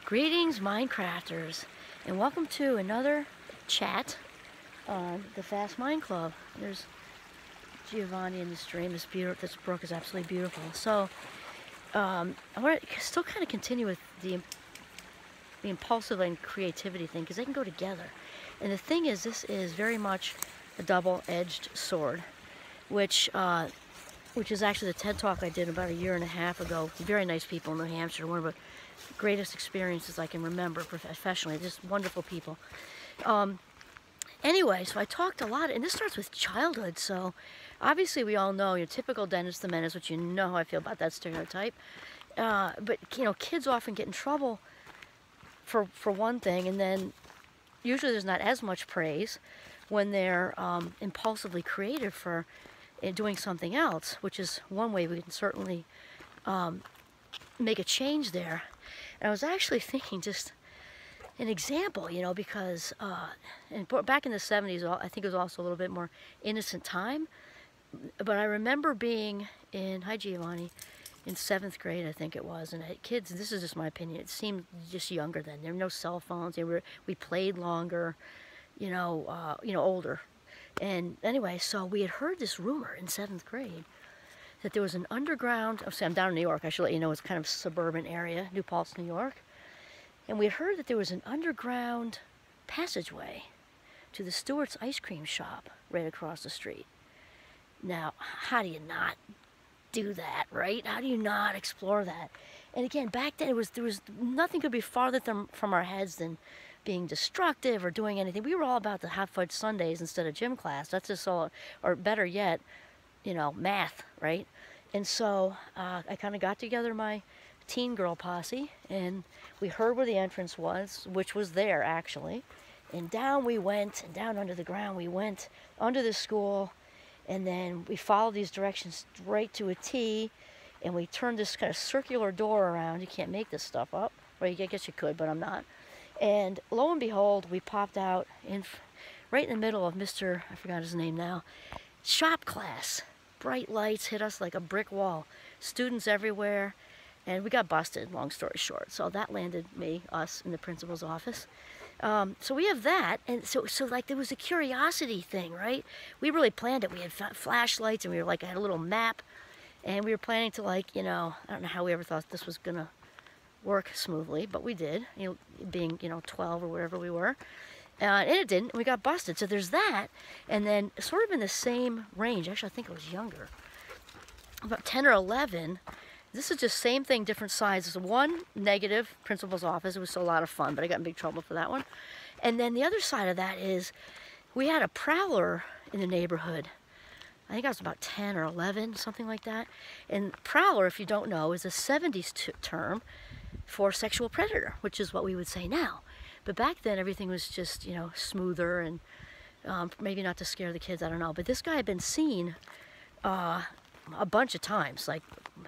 Greetings, Minecrafters, and welcome to another chat on the Fast Mind Club. There's Giovanni in the stream. This brook is absolutely beautiful. So, I want to still kind of continue with the impulsive and creativity thing, because they can go together. And the thing is, this is very much a double-edged sword, which is actually the TED Talk I did about a year and a half ago. Very nice people in New Hampshire. One of the greatest experiences I can remember professionally. Just wonderful people. Anyway, so I talked a lot, and this starts with childhood. So obviously we all know, typical Dennis the Menace, which you know how I feel about that stereotype. But kids often get in trouble for one thing, and then usually there's not as much praise when they're impulsively creative for doing something else, which is one way we can certainly make a change there. And I was actually thinking just an example, because back in the 70s, I think it was also a little bit more innocent time. But I remember being in, hi Giovanni, in 7th grade, I think it was, and kids, this is just my opinion, it seemed just younger then. There were no cell phones. We played longer, older. And anyway, so we had heard this rumor in 7th grade that there was an underground, I'm down in New York, I should let you know, it's kind of a suburban area, New Paltz, New York. And we had heard that there was an underground passageway to the Stewart's ice cream shop right across the street. Now, how do you not do that, right? How do you not explore that? And again, back then, there was nothing could be farther from our heads than being destructive or doing anything. We were all about the hot fudge sundaes instead of gym class. That's just all, or better yet, math, right? And so I kind of got together my teen girl posse, and we heard where the entrance was, which was there actually. And down we went, and down under the ground we went, under the school, and then we followed these directions right to a T, and we turned this kind of circular door around. You can't make this stuff up. Well, I guess you could, but I'm not. And lo and behold, we popped out right in the middle of Mr., I forgot his name now, shop class. Bright lights hit us like a brick wall. Students everywhere, and we got busted, long story short. So that landed us in the principal's office. So we have that, and so like there was a curiosity thing, right? We really planned it. We had flashlights, and we were had a little map, and we were planning to I don't know how we ever thought this was gonna work smoothly, but we did, being 12 or whatever we were. And it didn't. We got busted. So there's that. And then sort of in the same range, actually I think it was younger, about 10 or 11, this is just same thing, different sizes. One negative, principal's office. It was a lot of fun, but I got in big trouble for that one. And then the other side of that is we had a prowler in the neighborhood. I think I was about 10 or 11, something like that. And prowler, if you don't know, is a 70s term for sexual predator, which is what we would say now. But back then, everything was just, smoother and maybe not to scare the kids, I don't know. But this guy had been seen a bunch of times, like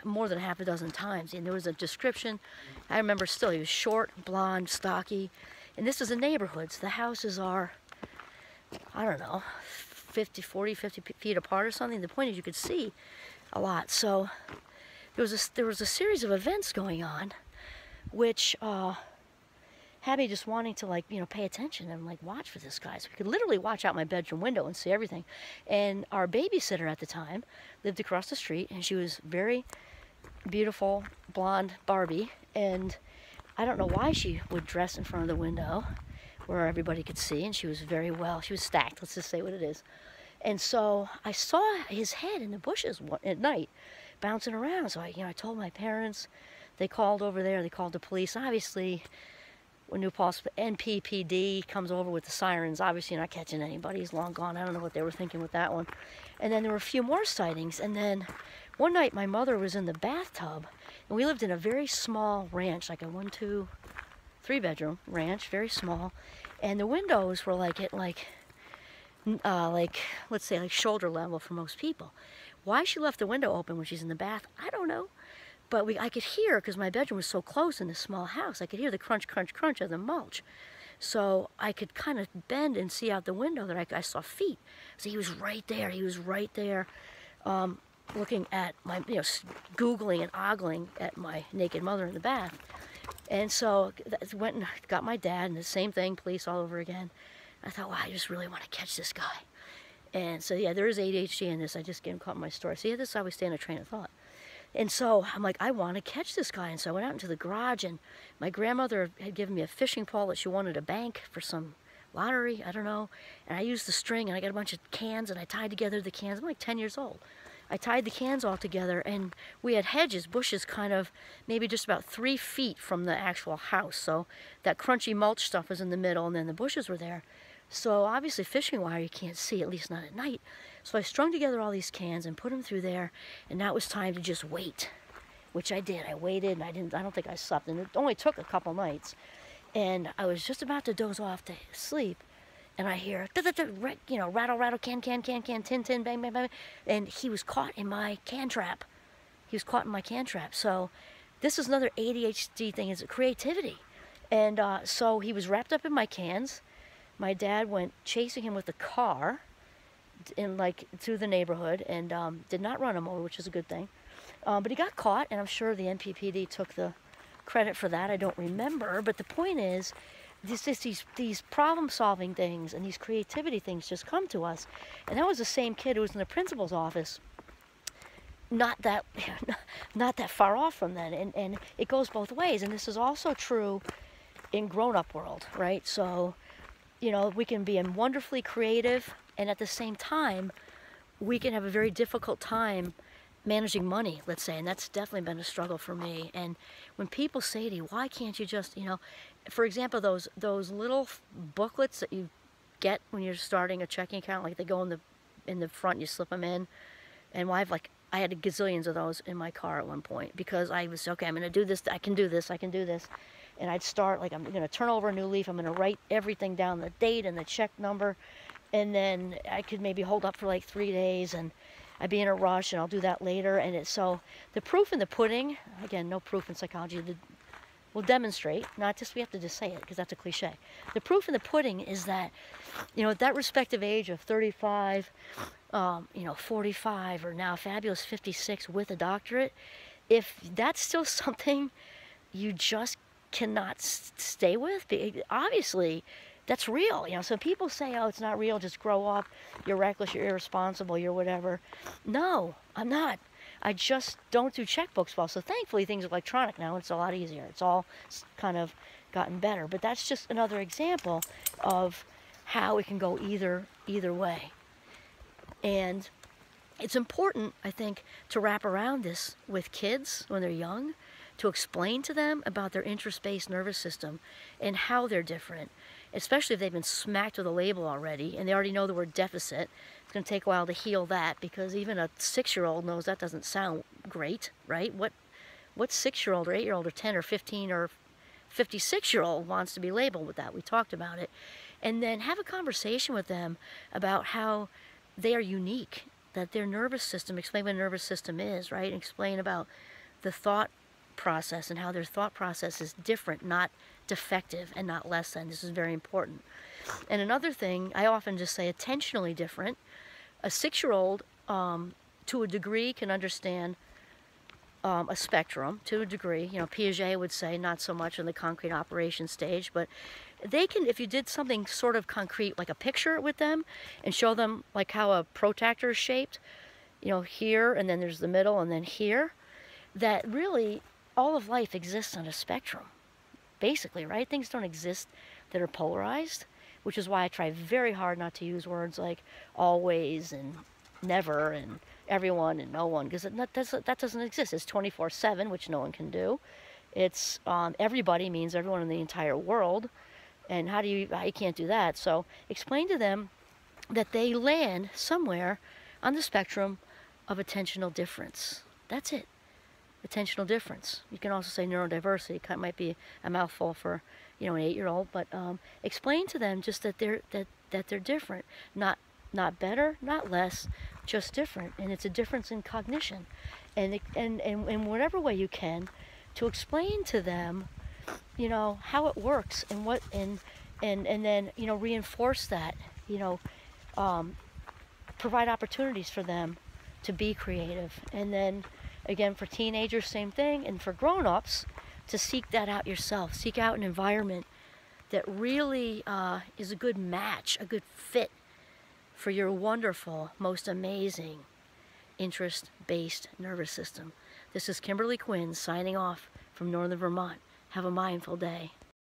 more than half a dozen times. And there was a description. I remember still, he was short, blonde, stocky. And this is a neighborhood, so the houses are, I don't know, 50 feet apart or something. The point is you could see a lot. So there was a series of events going on, which had me just wanting to pay attention and watch for this guy. So we could literally watch out my bedroom window and see everything. And our babysitter at the time lived across the street, and she was very beautiful blonde Barbie. And I don't know why she would dress in front of the window where everybody could see, and she was she was stacked, let's just say what it is. And so I saw his head in the bushes at night bouncing around. So I told my parents. They called over there. They called the police. Obviously, when New Paltz NPPD comes over with the sirens, obviously you're not catching anybody. He's long gone. I don't know what they were thinking with that one. And then there were a few more sightings. And then one night my mother was in the bathtub, and we lived in a very small ranch, like a 1, 2, 3 bedroom ranch, very small. And the windows were let's say shoulder level for most people. Why she left the window open when she's in the bath, I don't know. But I could hear, because my bedroom was so close in this small house, I could hear the crunch, crunch, crunch of the mulch. So I could kind of bend and see out the window that I saw feet. So he was right there. He was right there, looking at my, Googling and ogling at my naked mother in the bath. And so went and got my dad, and the same thing, police all over again. I thought, wow, I just really want to catch this guy. And so, yeah, there is ADHD in this. I just getting caught in my story. So, yeah, this is how we stay in a train of thought. And so I'm like, I want to catch this guy. And so I went out into the garage, and my grandmother had given me a fishing pole that she wanted to bank for some lottery, I don't know. And I used the string, and I got a bunch of cans, and I tied together the cans. I'm like 10 years old. I tied the cans all together, and we had hedges, bushes, kind of maybe just about 3 feet from the actual house. So that crunchy mulch stuff was in the middle, and then the bushes were there. So obviously fishing wire you can't see, at least not at night. So I strung together all these cans and put them through there, and now it was time to just wait, which I did. I waited, and I don't think I slept, and it only took a couple nights. And I was just about to doze off to sleep, and I hear, you know, rattle, rattle, can, tin, bang, bang, bang. And he was caught in my can trap. He was caught in my can trap. So this is another ADHD thing, is creativity. And so he was wrapped up in my cans. My dad went chasing him with a car through the neighborhood, and did not run him over, which is a good thing. But he got caught, and I'm sure the NPPD took the credit for that. I don't remember. But the point is, these problem-solving things and these creativity things just come to us. And that was the same kid who was in the principal's office, not that far off from that. And it goes both ways. And this is also true in grown-up world, right? So, you know, we can be wonderfully creative, and at the same time, we can have a very difficult time managing money, let's say, and that's definitely been a struggle for me. And when people say to you, why can't you just, you know, for example, those little booklets that you get when you're starting a checking account, like they go in the front, you slip them in, and I had gazillions of those in my car at one point, because I was, okay, I'm going to do this, I can do this, and I'd start, like, I'm going to turn over a new leaf, I'm going to write everything down, the date and the check number, and then I could maybe hold up for like 3 days, and I'd be in a rush, and I'll do that later. And so the proof in the pudding, again, no proof in psychology, will demonstrate, not just, we have to just say it because that's a cliche. The proof in the pudding is that, you know, at that respective age of 35, you know, 45, or now fabulous 56 with a doctorate, if that's still something you just cannot stay with, obviously that's real. You know, so people say, oh, it's not real, just grow up, you're reckless, you're irresponsible, you're whatever. No, I'm not. I just don't do checkbooks well. So thankfully things are electronic now, it's a lot easier. It's all kind of gotten better. But that's just another example of how it can go either way. And it's important, I think, to wrap around this with kids when they're young, to explain to them about their interest-based nervous system and how they're different, especially if they've been smacked with a label already and they already know the word deficit. It's going to take a while to heal that, because even a 6-year-old knows that doesn't sound great, right? What 6-year-old or 8-year-old or 10 or 15 or 56-year-old wants to be labeled with that? We talked about it. And then have a conversation with them about how they are unique, that their nervous system, explain what a nervous system is, right? And explain about the thought process and how their thought process is different, not defective, and not less than. This is very important. And another thing, I often just say attentionally different. A 6-year-old, to a degree, can understand a spectrum, to a degree. You know, Piaget would say not so much in the concrete operation stage, but they can, if you did something sort of concrete, like a picture with them, and show them like how a protractor is shaped, you know, here, and then there's the middle, and then here, that really all of life exists on a spectrum, basically, right? Things don't exist that are polarized, which is why I try very hard not to use words like always and never and everyone and no one, because that doesn't exist. It's 24/7, which no one can do. It's everybody means everyone in the entire world, and you can't do that. So explain to them that they land somewhere on the spectrum of attentional difference. That's it. Attentional difference. You can also say neurodiversity. It might be a mouthful for, you know, an 8-year-old, but explain to them just that they're different, not better, not less, just different, and it's a difference in cognition, and in whatever way you can, to explain to them, you know, how it works and what and then, you know, reinforce that, you know, provide opportunities for them to be creative. And then again, for teenagers, same thing, and for grown-ups, to seek that out yourself. Seek out an environment that really is a good match, a good fit for your wonderful, most amazing interest-based nervous system. This is Kimberly Quinn signing off from Northern Vermont. Have a mindful day.